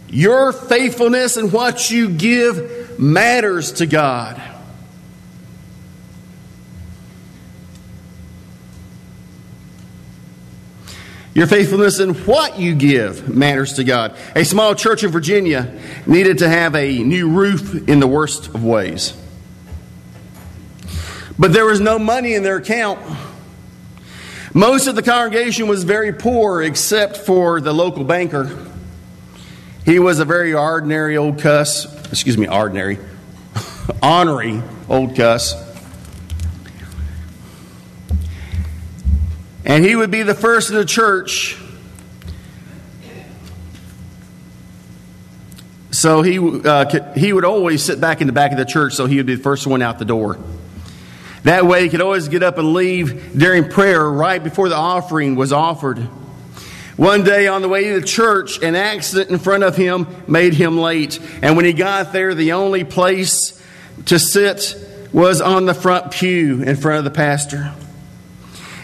Your faithfulness and what you give matters to God. Your faithfulness in what you give matters to God. A small church in Virginia needed to have a new roof in the worst of ways. But there was no money in their account. Most of the congregation was very poor except for the local banker. He was a very ordinary old cuss. Ornery old cuss. And he would be the first in the church. So he would always sit back in the back of the church, so he would be the first one out the door. That way he could always get up and leave during prayer right before the offering was offered. One day on the way to the church, an accident in front of him made him late. And when he got there, the only place to sit was on the front pew in front of the pastor.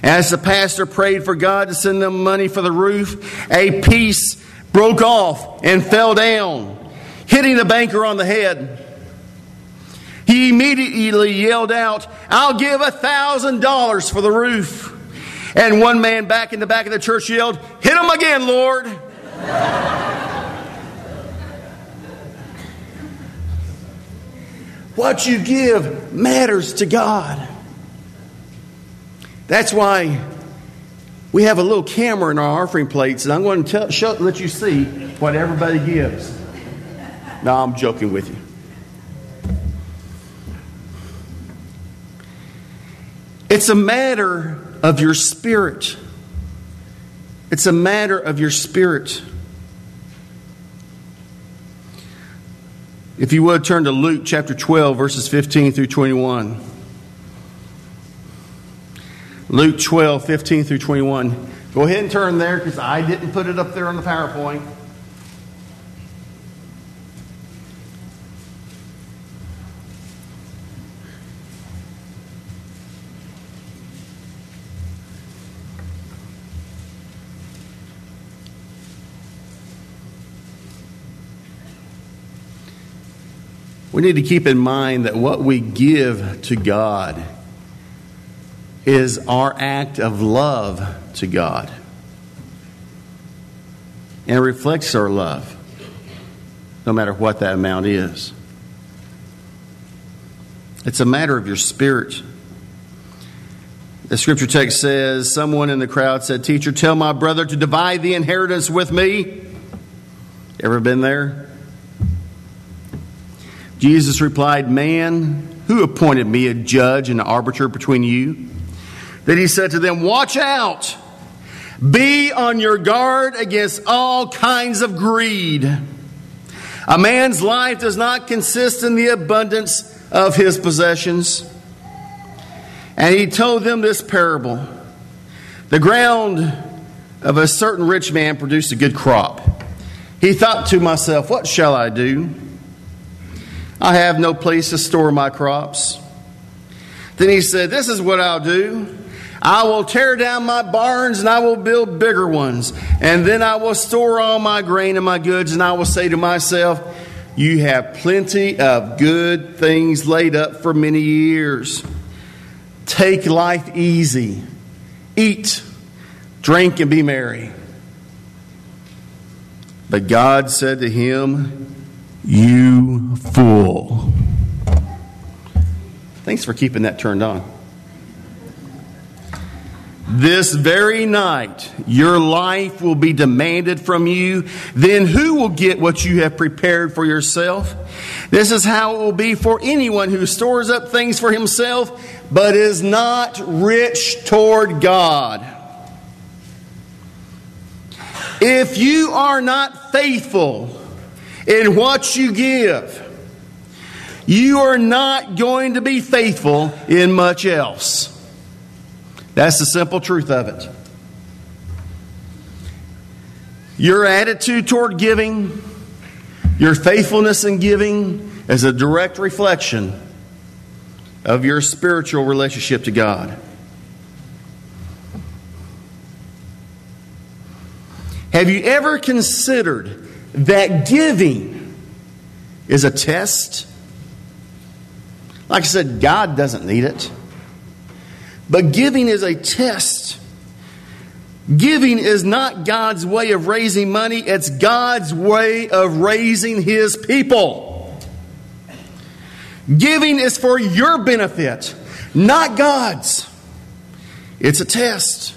As the pastor prayed for God to send them money for the roof, a piece broke off and fell down, hitting the banker on the head. He immediately yelled out, "I'll give $1,000 for the roof." And one man back in the back of the church yelled, "Hit him again, Lord." What you give matters to God. That's why we have a little camera in our offering plates, and I'm going to let you see what everybody gives. No, I'm joking with you. It's a matter of your spirit. It's a matter of your spirit. If you would, turn to Luke chapter 12, verses 15 through 21. Luke 12, 15 through 21. Go ahead and turn there because I didn't put it up there on the PowerPoint. We need to keep in mind that what we give to God is our act of love to God. And it reflects our love, no matter what that amount is. It's a matter of your spirit. The scripture text says, someone in the crowd said, "Teacher, tell my brother to divide the inheritance with me." Ever been there? Jesus replied, "Man, who appointed me a judge and an arbiter between you?" Then he said to them, "Watch out. Be on your guard against all kinds of greed. A man's life does not consist in the abundance of his possessions." And he told them this parable. The ground of a certain rich man produced a good crop. He thought to himself, "What shall I do? I have no place to store my crops." Then he said, "This is what I'll do. I will tear down my barns and I will build bigger ones. And then I will store all my grain and my goods. And I will say to myself, you have plenty of good things laid up for many years. Take life easy. Eat, drink, and be merry." But God said to him, "You fool." Thanks for keeping that turned on. "This very night your life will be demanded from you. Then who will get what you have prepared for yourself? This is how it will be for anyone who stores up things for himself, but is not rich toward God. If you are not faithful in what you give, you are not going to be faithful in much else." That's the simple truth of it. Your attitude toward giving, your faithfulness in giving, is a direct reflection of your spiritual relationship to God. Have you ever considered that giving is a test. Like I said, God doesn't need it. But giving is a test. Giving is not God's way of raising money. It's God's way of raising His people. Giving is for your benefit, not God's. It's a test.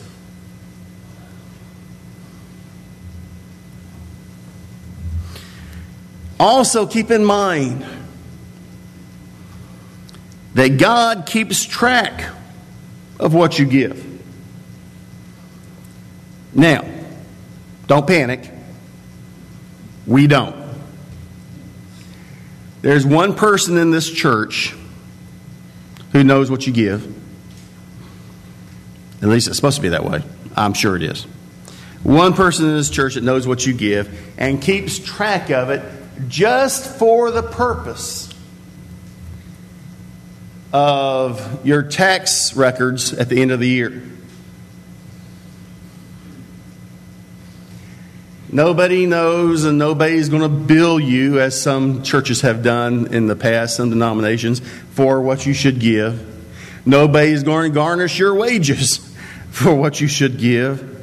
Also, keep in mind that God keeps track of what you give. Now, don't panic. We don't. There's one person in this church who knows what you give. At least it's supposed to be that way. I'm sure it is. One person in this church that knows what you give and keeps track of it just for the purpose of your tax records at the end of the year. Nobody knows, and nobody's going to bill you, as some churches have done in the past, some denominations, for what you should give. Nobody's going to garnish your wages for what you should give.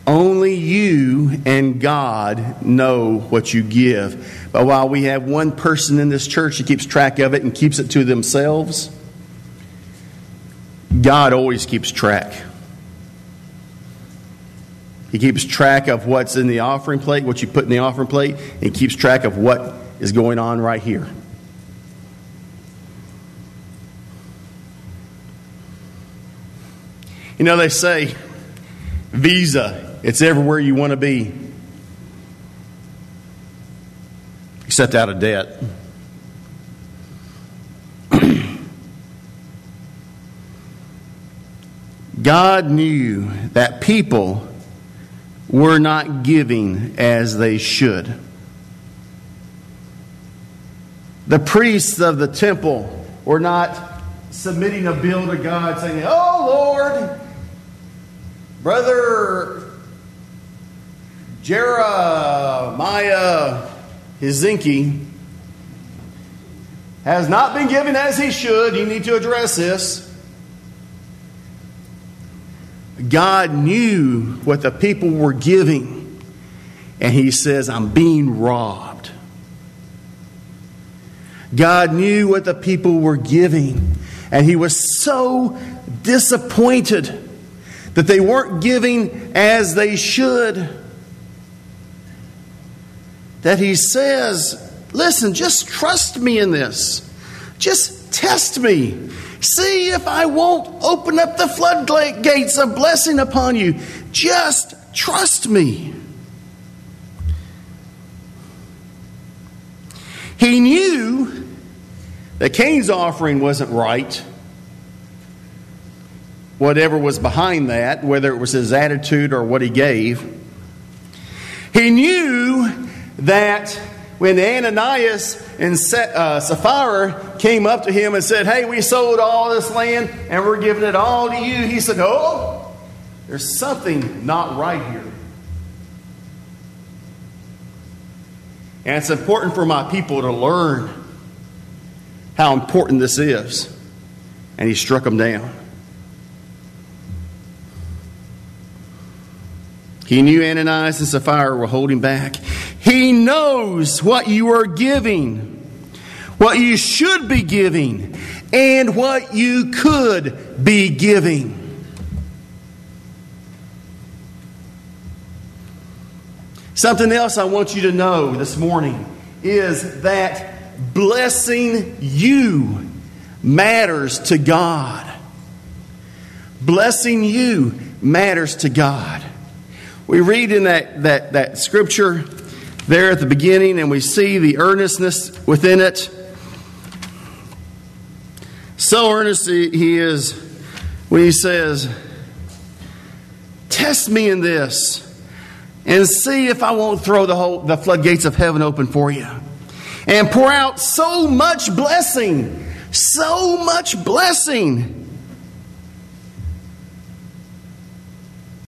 Only you and God know what you give. But while we have one person in this church that keeps track of it and keeps it to themselves, God always keeps track. He keeps track of what's in the offering plate, what you put in the offering plate, and He keeps track of what is going on right here. You know, they say, Visa, it's everywhere you want to be, except out of debt. God knew that people were not giving as they should. The priests of the temple were not submitting a bill to God saying, "Oh Lord, Brother Jeremiah Hizinki has not been giving as he should. You need to address this." God knew what the people were giving, and He says, "I'm being robbed." God knew what the people were giving, and He was so disappointed that they weren't giving as they should, that He says, "Listen, just trust me in this. Just test me. See if I won't open up the floodgates of blessing upon you. Just trust me." He knew that Cain's offering wasn't right. Whatever was behind that, whether it was his attitude or what he gave. He knew that when Ananias and Sapphira came up to him and said, "Hey, we sold all this land and we're giving it all to you," he said, "Oh, there's something not right here. And it's important for my people to learn how important this is." And he struck them down. He knew Ananias and Sapphira were holding back. He knows what you are giving, what you should be giving, and what you could be giving. Something else I want you to know this morning is that blessing you matters to God. Blessing you matters to God. We read in that scripture there at the beginning, and we see the earnestness within it. So earnest he is when he says, "Test me in this and see if I won't throw the floodgates of heaven open for you and pour out so much blessing